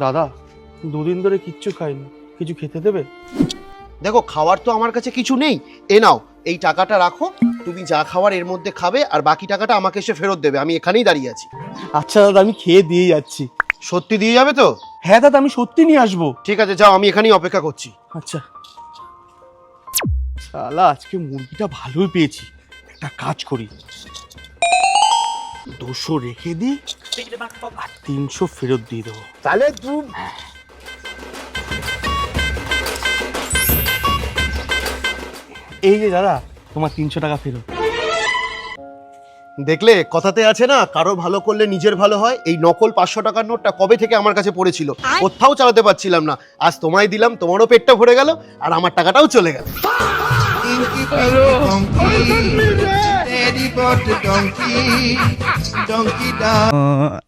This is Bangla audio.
দাদা দুদিন ধরে কিচ্ছু খাইনি, কিছু খেতে দেবে? দেখো খাওয়ার তো আমার কাছে কিছু নেই, এ নাও এই টাকাটা রাখো, তুমি যা খাওয়ার এর মধ্যে খাবে আর বাকি টাকাটা আমাকে এসে ফেরত দেবে, আমি এখানেই দাঁড়িয়ে আছি। আচ্ছা দাদা, আমি খেয়ে দিয়ে যাচ্ছি। সত্যি দিয়ে যাবে তো? হ্যাঁ দাদা, আমি সত্যি নিয়ে আসবো। ঠিক আছে যাও, আমি এখানেই অপেক্ষা করছি। আচ্ছা শালা, আজকে মুরগিটা ভালোই পেয়েছি। একটা কাজ করি, 200 রেখে দিই আর 300 ফেরত দিয়ে দেবো। তাহলে তুই এই যে দাদা, তোমার 300 টাকা ফেরত। দেখলে কথাতে আছে না, কারো ভালো করলে নিজের ভালো হয়। এই নকল 500 টাকার নোটটা কবে থেকে আমার কাছে পড়েছিল, কোথাও চালাতে পারছিলাম না, আজ তোমায় দিলাম, তোমারও পেটটা ভরে গেল আর আমার টাকাটাও চলে গেল। Daddy bought the donkey down.